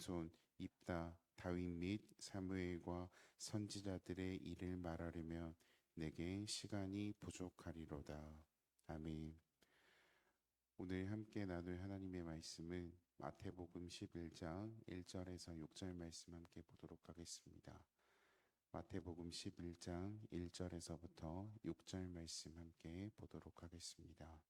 삼손, 입다, 다윗 및 사무엘과 선지자들의 일을 말하려면 내게 시간이 부족하리로다. 아멘. 오늘 함께 나눌 하나님의 말씀은 마태복음 11장 1절에서 6절 말씀 함께 보도록 하겠습니다. 마태복음 11장 1절에서부터 6절 말씀 함께 보도록 하겠습니다.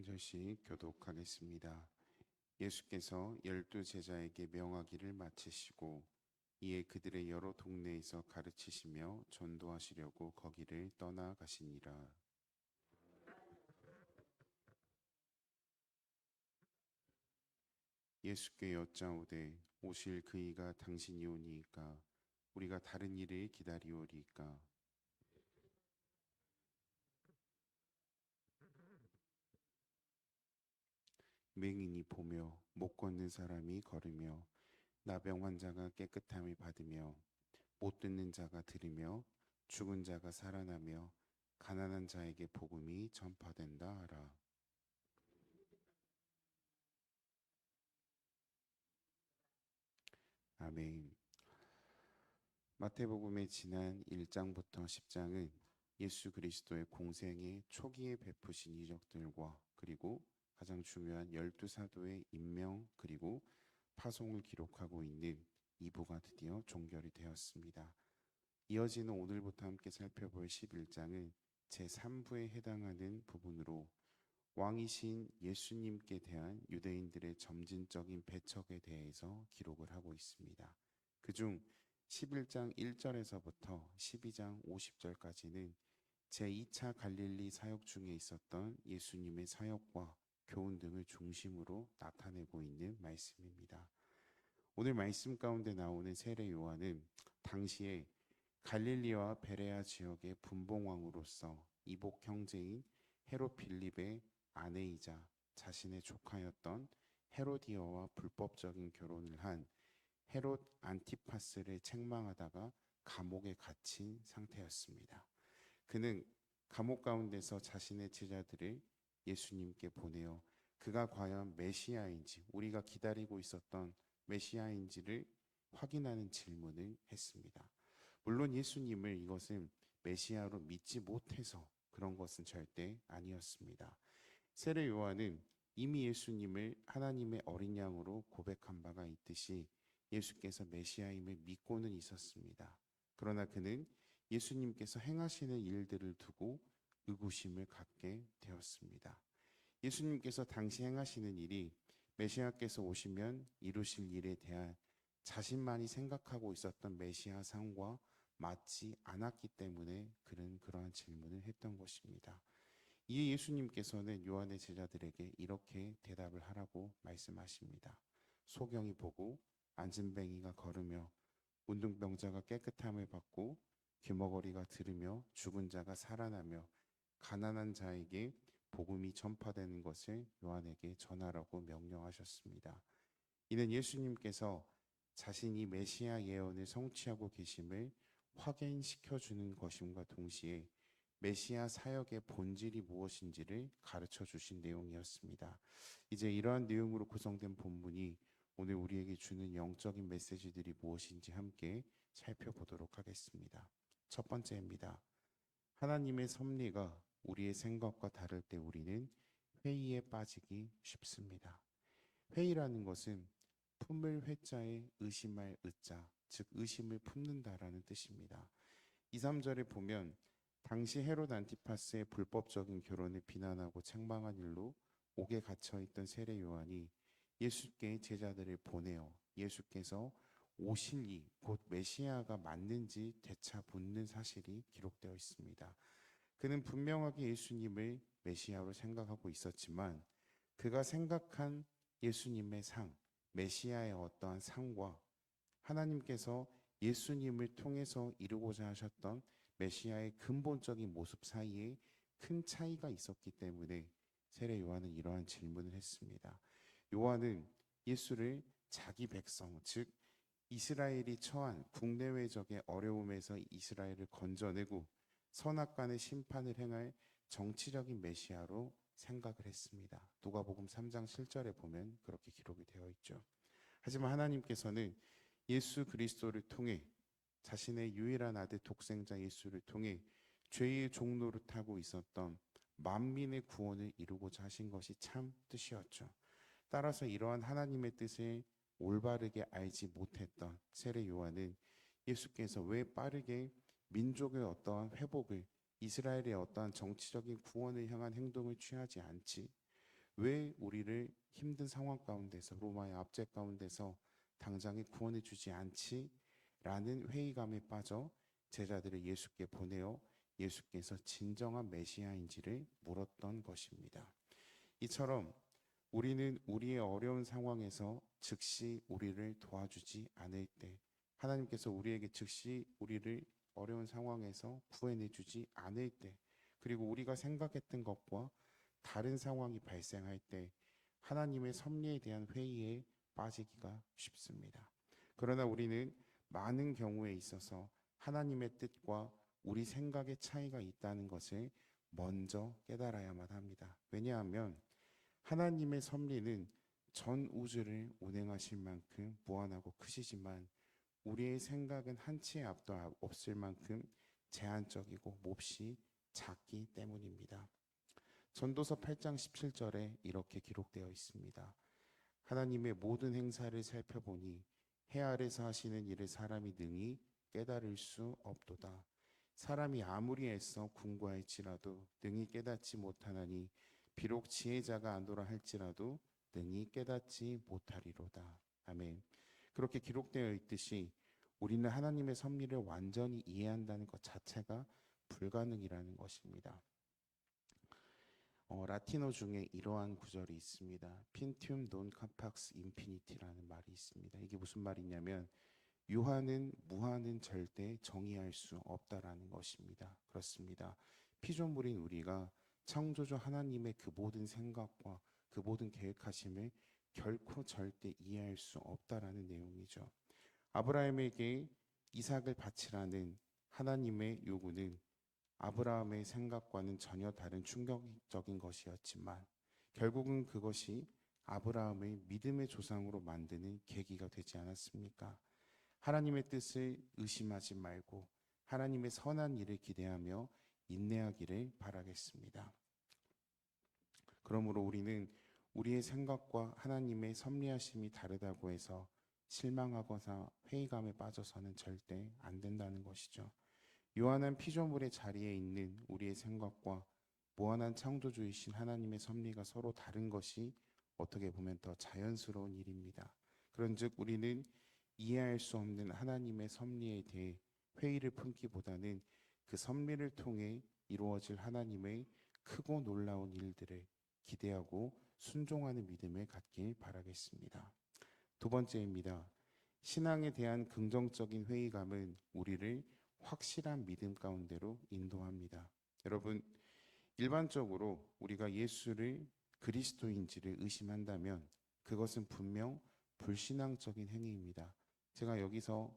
한 절씩 교독하겠습니다. 예수께서 12제자에게 명하기를 마치시고 이에 그들의 여러 동네에서 가르치시며 전도하시려고 거기를 떠나가시니라. 예수께 여짜오되 오실 그이가 당신이 오니이까 우리가 다른 일을 기다리오리이까. 맹인이 보며 못 걷는 사람이 걸으며 나병 환자가 깨끗함을 받으며 못 듣는 자가 들으며 죽은 자가 살아나며 가난한 자에게 복음이 전파된다 하라. 아멘. 마태복음의 지난 1장부터 10장은 예수 그리스도의 공생의 초기에 베푸신 이적들과 그리고 가장 중요한 12사도의 임명 그리고 파송을 기록하고 있는 2부가 드디어 종결이 되었습니다. 이어지는 오늘부터 함께 살펴볼 11장은 제3부에 해당하는 부분으로 왕이신 예수님께 대한 유대인들의 점진적인 배척에 대해서 기록을 하고 있습니다. 그중 11장 1절에서부터 12장 50절까지는 제2차 갈릴리 사역 중에 있었던 예수님의 사역과 교훈 등을 중심으로 나타내고 있는 말씀입니다. 오늘 말씀 가운데 나오는 세례 요한은 당시에 갈릴리와 베레아 지역의 분봉왕으로서 이복 형제인 헤롯 빌립의 아내이자 자신의 조카였던 헤로디아와 불법적인 결혼을 한 헤롯 안티파스를 책망하다가 감옥에 갇힌 상태였습니다. 그는 감옥 가운데서 자신의 제자들을 예수님께 보내어 그가 과연 메시아인지 우리가 기다리고 있었던 메시아인지를 확인하는 질문을 했습니다. 물론 예수님을 이것은 메시아로 믿지 못해서 그런 것은 절대 아니었습니다. 세례 요한은 이미 예수님을 하나님의 어린 양으로 고백한 바가 있듯이 예수께서 메시아임을 믿고는 있었습니다. 그러나 그는 예수님께서 행하시는 일들을 두고 의구심을 갖게 되었습니다. 예수님께서 당시 행하시는 일이 메시아께서 오시면 이루실 일에 대한 자신만이 생각하고 있었던 메시아 상과 맞지 않았기 때문에 그는 그러한 질문을 했던 것입니다. 이에 예수님께서는 요한의 제자들에게 이렇게 대답을 하라고 말씀하십니다. 소경이 보고 안진뱅이가 걸으며 문둥병자가 깨끗함을 받고 귀머거리가 들으며 죽은 자가 살아나며 가난한 자에게 복음이 전파되는 것을 요한에게 전하라고 명령하셨습니다. 이는 예수님께서 자신이 메시아 예언을 성취하고 계심을 확인시켜 주는 것임과 동시에 메시아 사역의 본질이 무엇인지를 가르쳐 주신 내용이었습니다. 이제 이러한 내용으로 구성된 본문이 오늘 우리에게 주는 영적인 메시지들이 무엇인지 함께 살펴보도록 하겠습니다. 첫 번째입니다. 하나님의 섭리가 우리의 생각과 다를 때 우리는 회의에 빠지기 쉽습니다. 회의라는 것은 품을 회자에 의심할 의자, 즉 의심을 품는다라는 뜻입니다. 2, 3절에 보면 당시 헤롯 안티파스의 불법적인 결혼을 비난하고 책망한 일로 옥에 갇혀있던 세례 요한이 예수께 제자들을 보내어 예수께서 오실 이 곧 메시아가 맞는지 되차 묻는 사실이 기록되어 있습니다. 그는 분명하게 예수님을 메시아로 생각하고 있었지만 그가 생각한 예수님의 상, 메시아의 어떠한 상과 하나님께서 예수님을 통해서 이루고자 하셨던 메시아의 근본적인 모습 사이에 큰 차이가 있었기 때문에 세례 요한은 이러한 질문을 했습니다. 요한은 예수를 자기 백성, 즉 이스라엘이 처한 국내외적의 어려움에서 이스라엘을 건져내고 선악간의 심판을 행할 정치적인 메시아로 생각을 했습니다. 누가복음 3장 7절에 보면 그렇게 기록이 되어 있죠. 하지만 하나님께서는 예수 그리스도를 통해 자신의 유일한 아들 독생자 예수를 통해 죄의 종로를 타고 있었던 만민의 구원을 이루고자 하신 것이 참 뜻이었죠. 따라서 이러한 하나님의 뜻을 올바르게 알지 못했던 세례 요한은 예수께서 왜 빠르게 민족의 어떠한 회복을, 이스라엘의 어떠한 정치적인 구원을 향한 행동을 취하지 않지? 왜 우리를 힘든 상황 가운데서, 로마의 압제 가운데서 당장에 구원해 주지 않지? 라는 회의감에 빠져 제자들을 예수께 보내어 예수께서 진정한 메시아인지를 물었던 것입니다. 이처럼 우리는 우리의 어려운 상황에서 즉시 우리를 도와주지 않을 때, 하나님께서 우리에게 즉시 우리를 어려운 상황에서 구해내 주지 않을 때, 그리고 우리가 생각했던 것과 다른 상황이 발생할 때 하나님의 섭리에 대한 회의에 빠지기가 쉽습니다. 그러나 우리는 많은 경우에 있어서 하나님의 뜻과 우리 생각의 차이가 있다는 것을 먼저 깨달아야만 합니다. 왜냐하면 하나님의 섭리는 전 우주를 운행하실 만큼 무한하고 크시지만 우리의 생각은 한 치의 앞도 없을 만큼 제한적이고 몹시 작기 때문입니다. 전도서 8장 17절에 이렇게 기록되어 있습니다. 하나님의 모든 행사를 살펴보니 해 아래서 하시는 일을 사람이 능히 깨달을 수 없도다. 사람이 아무리 애써 궁구할지라도 능히 깨닫지 못하나니 비록 지혜자가 안도라 할지라도 능히 깨닫지 못하리로다. 아멘. 그렇게 기록되어 있듯이 우리는 하나님의 섭리를 완전히 이해한다는 것 자체가 불가능이라는 것입니다. 라틴어 중에 이러한 구절이 있습니다. 핀튬 논 카팍스 인피니티라는 말이 있습니다. 이게 무슨 말이냐면 유한은 무한은 절대 정의할 수 없다라는 것입니다. 그렇습니다. 피조물인 우리가 창조주 하나님의 그 모든 생각과 그 모든 계획하심을 결코 절대 이해할 수 없다라는 내용이죠. 아브라함에게 이삭을 바치라는 하나님의 요구는 아브라함의 생각과는 전혀 다른 충격적인 것이었지만 결국은 그것이 아브라함의 믿음의 조상으로 만드는 계기가 되지 않았습니까? 하나님의 뜻을 의심하지 말고 하나님의 선한 일을 기대하며 인내하기를 바라겠습니다. 그러므로 우리는 우리의 생각과 하나님의 섭리하심이 다르다고 해서 실망하거나 회의감에 빠져서는 절대 안 된다는 것이죠. 요한한 피조물의 자리에 있는 우리의 생각과 무한한 창조주이신 하나님의 섭리가 서로 다른 것이 어떻게 보면 더 자연스러운 일입니다. 그런즉 우리는 이해할 수 없는 하나님의 섭리에 대해 회의를 품기보다는 그 섭리를 통해 이루어질 하나님의 크고 놀라운 일들을 기대하고 순종하는 믿음을 갖길 바라겠습니다. 두 번째입니다. 신앙에 대한 긍정적인 회의감은 우리를 확실한 믿음 가운데로 인도합니다. 여러분, 일반적으로 우리가 예수를 그리스도인지를 의심한다면 그것은 분명 불신앙적인 행위입니다. 제가 여기서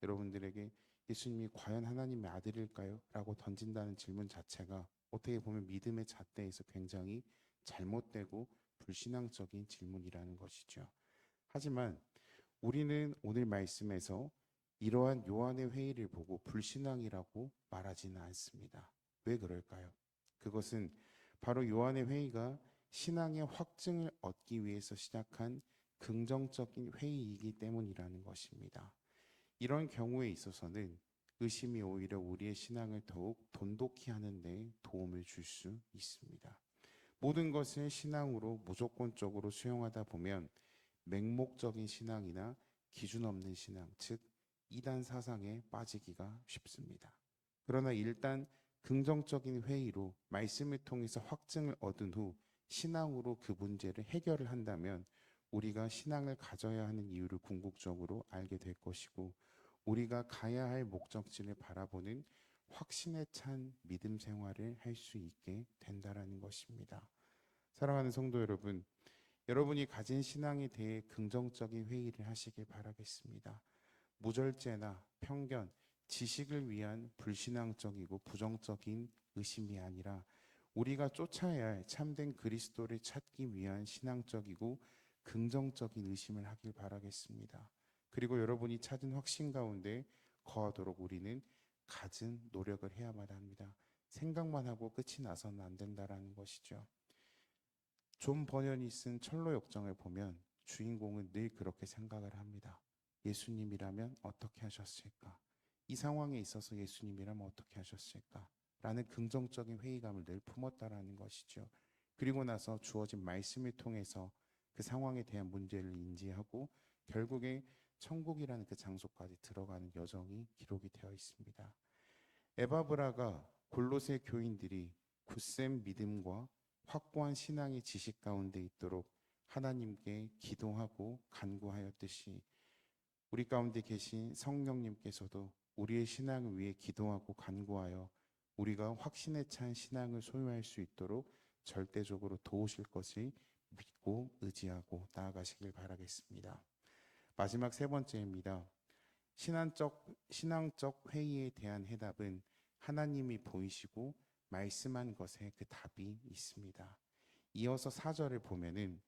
여러분들에게 예수님이 과연 하나님의 아들일까요? 라고 던진다는 질문 자체가 어떻게 보면 믿음의 잣대에서 굉장히 잘못되고 불신앙적인 질문이라는 것이죠. 하지만 우리는 오늘 말씀에서 이러한 요한의 회의를 보고 불신앙이라고 말하지는 않습니다. 왜 그럴까요? 그것은 바로 요한의 회의가 신앙의 확증을 얻기 위해서 시작한 긍정적인 회의이기 때문이라는 것입니다. 이런 경우에 있어서는 의심이 오히려 우리의 신앙을 더욱 돈독히 하는 데 도움을 줄 수 있습니다. 모든 것을 신앙으로 무조건적으로 수용하다 보면 맹목적인 신앙이나 기준 없는 신앙, 즉 이단 사상에 빠지기가 쉽습니다. 그러나 일단 긍정적인 회의로 말씀을 통해서 확증을 얻은 후 신앙으로 그 문제를 해결을 한다면 우리가 신앙을 가져야 하는 이유를 궁극적으로 알게 될 것이고 우리가 가야 할 목적지를 바라보는 확신에 찬 믿음 생활을 할 수 있게 된다라는 것입니다. 사랑하는 성도 여러분, 여러분이 가진 신앙에 대해 긍정적인 회의를 하시길 바라겠습니다. 무절제나 편견, 지식을 위한 불신앙적이고 부정적인 의심이 아니라 우리가 쫓아야 할 참된 그리스도를 찾기 위한 신앙적이고 긍정적인 의심을 하길 바라겠습니다. 그리고 여러분이 찾은 확신 가운데 거하도록 우리는 갖은 노력을 해야만 합니다. 생각만 하고 끝이 나서는 안 된다라는 것이죠. 존 버년이 쓴 철로 역정을 보면 주인공은 늘 그렇게 생각을 합니다. 예수님이라면 어떻게 하셨을까? 이 상황에 있어서 예수님이라면 어떻게 하셨을까? 라는 긍정적인 회의감을 늘 품었다라는 것이죠. 그리고 나서 주어진 말씀을 통해서 그 상황에 대한 문제를 인지하고 결국에 천국이라는 그 장소까지 들어가는 여정이 기록이 되어 있습니다. 에바브라가 골로새 교인들이 굳센 믿음과 확고한 신앙의 지식 가운데 있도록 하나님께 기도하고 간구하였듯이 우리 가운데 계신 성령님께서도 우리의 신앙을 위해 기도하고 간구하여 우리가 확신에 찬 신앙을 소유할 수 있도록 절대적으로 도우실 것을 믿고 의지하고 나아가시길 바라겠습니다. 마지막 세 번째입니다. 신앙적 회의에 대한 해답은 하나님이 보이시고 말씀한 것에 그 답이 있습니다. 이어서 4절을 보면은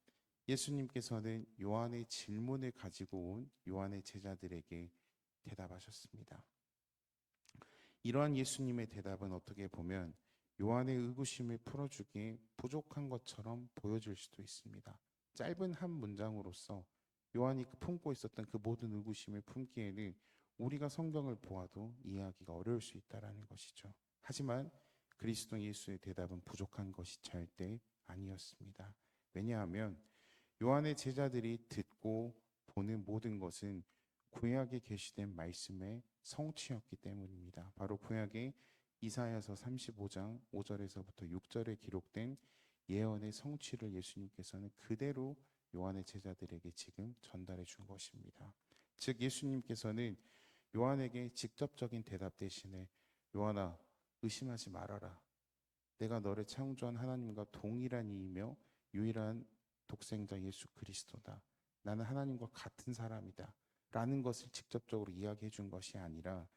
예수님께서는 요한의 질문을 가지고 온 요한의 제자들에게 대답하셨습니다. 이러한 예수님의 대답은 어떻게 보면 요한의 의구심을 풀어주기에 부족한 것처럼 보여질 수도 있습니다. 짧은 한 문장으로서 요한이 품고 있었던 그 모든 의구심을 품기에는 우리가 성경을 보아도 이해하기가 어려울 수 있다는 것이죠. 하지만 그리스도 예수의 대답은 부족한 것이 절대 아니었습니다. 왜냐하면 요한의 제자들이 듣고 보는 모든 것은 구약에 게시된 말씀의 성취였기 때문입니다. 바로 구약의 이사야서 35장 5절에서부터 6절에 기록된 예언의 성취를 예수님께서는 그대로 요한의 제자들에게 지금 전달해 준 것입니다. 즉 예수님께서는 요한에게 직접적인 대답 대신에 요한아 의심하지 말아라. 내가 너를 창조한 하나님과 동일한 이이며 유일한 독생자 예수 그리스도다. 나는 하나님과 같은 사람이다. 라는 것을 직접적으로 이야기해 준 것이 아니라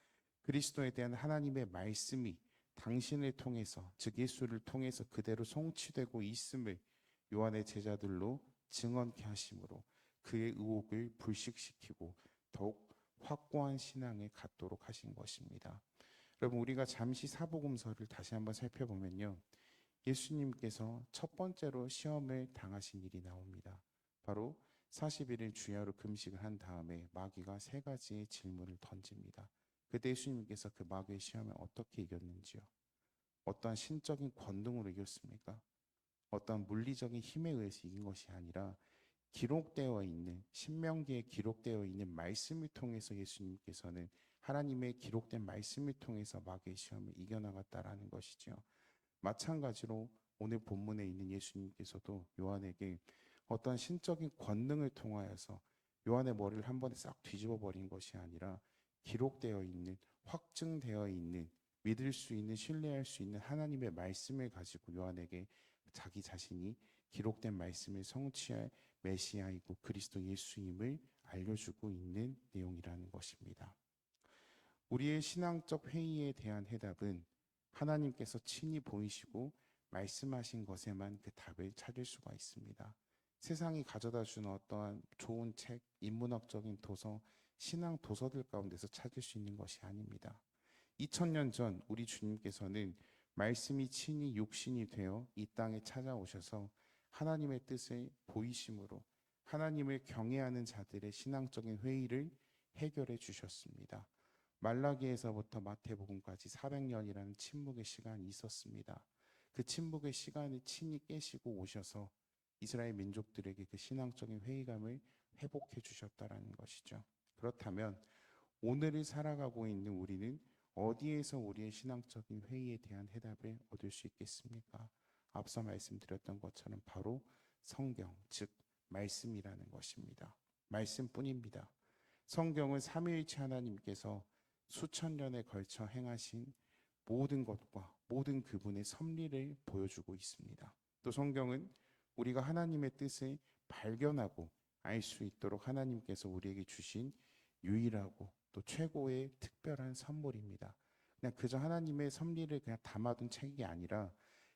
그리스도에 대한 하나님의 말씀이 당신을 통해서 즉 예수를 통해서 그대로 성취되고 있음을 요한의 제자들로 증언케 하심으로 그의 의혹을 불식시키고 더욱 확고한 신앙에 갖도록 하신 것입니다. 여러분 우리가 잠시 사복음서를 다시 한번 살펴보면요. 예수님께서 첫 번째로 시험을 당하신 일이 나옵니다. 바로 40일을 주야로 금식을 한 다음에 마귀가 세 가지의 질문을 던집니다. 그때 예수님께서 그 마귀의 시험을 어떻게 이겼는지요? 어떠한 신적인 권능으로 이겼습니까? 어떠한 물리적인 힘에 의해서 이긴 것이 아니라 기록되어 있는 신명기에 기록되어 있는 말씀을 통해서 예수님께서는 하나님의 기록된 말씀을 통해서 마귀의 시험을 이겨나갔다라는 것이죠. 마찬가지로 오늘 본문에 있는 예수님께서도 요한에게 어떤 신적인 권능을 통하여서 요한의 머리를 한 번에 싹 뒤집어 버린 것이 아니라 기록되어 있는 확증되어 있는 믿을 수 있는 신뢰할 수 있는 하나님의 말씀을 가지고 요한에게 자기 자신이 기록된 말씀을 성취할 메시아이고 그리스도 예수임을 알려주고 있는 내용이라는 것입니다. 우리의 신앙적 회의에 대한 해답은 하나님께서 친히 보이시고 말씀하신 것에만 그 답을 찾을 수가 있습니다. 세상이 가져다 주는 어떠한 좋은 책, 인문학적인 도서, 신앙 도서들 가운데서 찾을 수 있는 것이 아닙니다. 2000년 전 우리 주님께서는 말씀이 친히 육신이 되어 이 땅에 찾아오셔서 하나님의 뜻을 보이심으로 하나님을 경외하는 자들의 신앙적인 회의를 해결해 주셨습니다. 말라기에서부터 마태복음까지 400년이라는 침묵의 시간이 있었습니다. 그 침묵의 시간을 친히 깨시고 오셔서 이스라엘 민족들에게 그 신앙적인 회의감을 회복해 주셨다라는 것이죠. 그렇다면 오늘을 살아가고 있는 우리는 어디에서 우리의 신앙적인 회의에 대한 해답을 얻을 수 있겠습니까? 앞서 말씀드렸던 것처럼 바로 성경, 즉 말씀이라는 것입니다. 말씀뿐입니다. 성경은 삼위일체 하나님께서 수천 년에 걸쳐 행하신 모든 것과 모든 그분의 섭리를 보여주고 있습니다. 또 성경은 우리가 하나님의 뜻을 발견하고 알 수 있도록 하나님께서 우리에게 주신 유일하고 또 최고의 특별한 선물입니다. 그냥 그저 하나님의 섭리를 그냥 담아둔 책이 아니라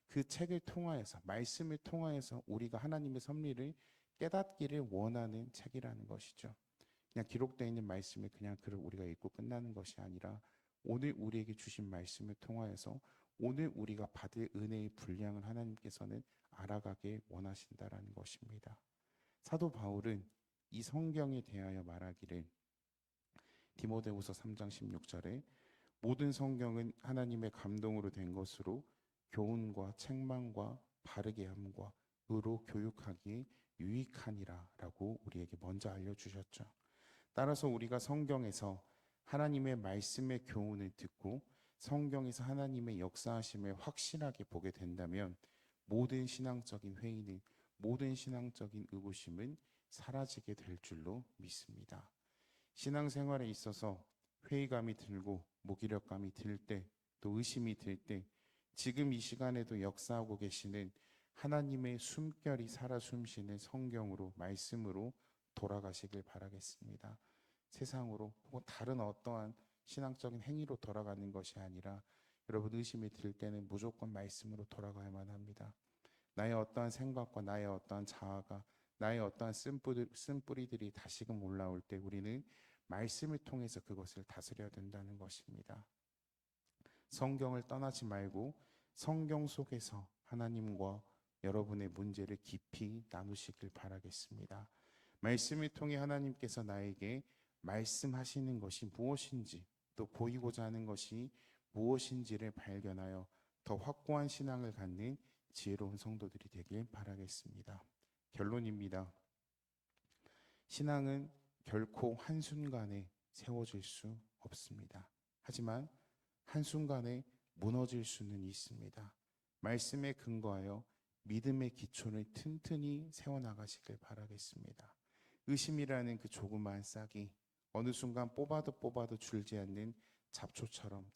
그 책을 통하여서 말씀을 통하여서 우리가 하나님의 섭리를 깨닫기를 원하는 책이라는 것이죠. 그냥 기록되어 있는 말씀을 그냥 글을 우리가 읽고 끝나는 것이 아니라 오늘 우리에게 주신 말씀을 통하여서 오늘 우리가 받을 은혜의 분량을 하나님께서는 알아가길 원하신다라는 것입니다. 사도 바울은 이 성경에 대하여 말하기를 디모데후서 3장 16절에 모든 성경은 하나님의 감동으로 된 것으로 교훈과 책망과 바르게 함과 의로 교육하기에 유익하니라 라고 우리에게 먼저 알려주셨죠. 따라서 우리가 성경에서 하나님의 말씀의 교훈을 듣고 성경에서 하나님의 역사하심을 확실하게 보게 된다면 모든 신앙적인 회의는 모든 신앙적인 의구심은 사라지게 될 줄로 믿습니다. 신앙생활에 있어서 회의감이 들고 무기력감이 들 때, 또 의심이 들 때 지금 이 시간에도 역사하고 계시는 하나님의 숨결이 살아 숨쉬는 성경으로 말씀으로 돌아가시길 바라겠습니다. 세상으로 혹은 다른 어떠한 신앙적인 행위로 돌아가는 것이 아니라 여러분 의심이 들 때는 무조건 말씀으로 돌아가야만 합니다. 나의 어떠한 생각과 나의 어떠한 자아가 나의 어떠한 쓴뿌리들이 다시금 올라올 때 우리는 말씀을 통해서 그것을 다스려야 된다는 것입니다. 성경을 떠나지 말고 성경 속에서 하나님과 여러분의 문제를 깊이 나누시길 바라겠습니다. 말씀을 통해 하나님께서 나에게 말씀하시는 것이 무엇인지 또 보이고자 하는 것이 무엇인지를 발견하여 더 확고한 신앙을 갖는 지혜로운 성도들이 되길 바라겠습니다. 결론입니다. 신앙은 결코 한순간에 세워질 수 없습니다. 하지만 한순간에 무너질 수는 있습니다. 말씀에 근거하여 믿음의 기초를 튼튼히 세워나가시길 바라겠습니다. 의심이라는 그 조그마한 싹이 어느 순간 뽑아도 줄지 않는 잡초처럼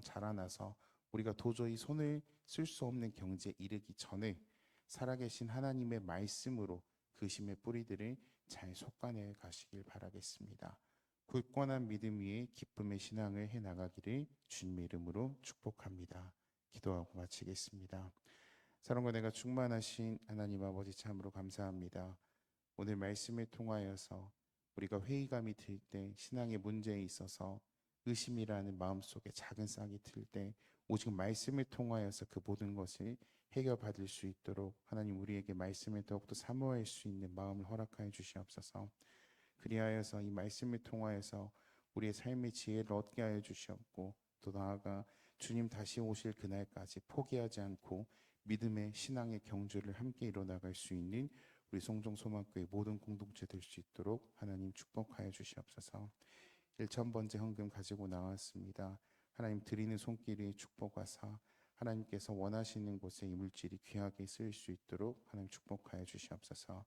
자라나서 우리가 도저히 손을 쓸 수 없는 경지에 이르기 전에 살아계신 하나님의 말씀으로 그 의심의 뿌리들을 잘 솎아내 가시길 바라겠습니다. 굳건한 믿음 위에 기쁨의 신앙을 해나가기를 주님의 이름으로 축복합니다. 기도하고 마치겠습니다. 사랑과 내가 충만하신 하나님 아버지 참으로 감사합니다. 오늘 말씀을 통하여서 우리가 회의감이 들 때 신앙의 문제에 있어서 의심이라는 마음속에 작은 싹이 들 때 오직 말씀을 통하여서 그 모든 것을 해결받을 수 있도록 하나님 우리에게 말씀을 더욱더 사모할 수 있는 마음을 허락하여 주시옵소서. 그리하여서 이 말씀을 통하여서 우리의 삶의 지혜를 얻게 하여 주시옵고 또 나아가 주님 다시 오실 그날까지 포기하지 않고 믿음의 신앙의 경주를 함께 이뤄나갈 수 있는 우리 송정소망교회 모든 공동체 될 수 있도록 하나님 축복하여 주시옵소서. 1,000번째 헌금 가지고 나왔습니다. 하나님 드리는 손길이 축복하사 하나님께서 원하시는 곳에 이 물질이 귀하게 쓰일 수 있도록 하나님 축복하여 주시옵소서.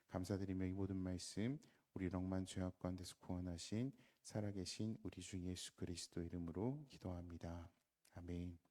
감사드리며 이 모든 말씀 우리 렁만 죄악 가운데서 구원하신 살아계신 우리 주 예수 그리스도 이름으로 기도합니다. 아멘.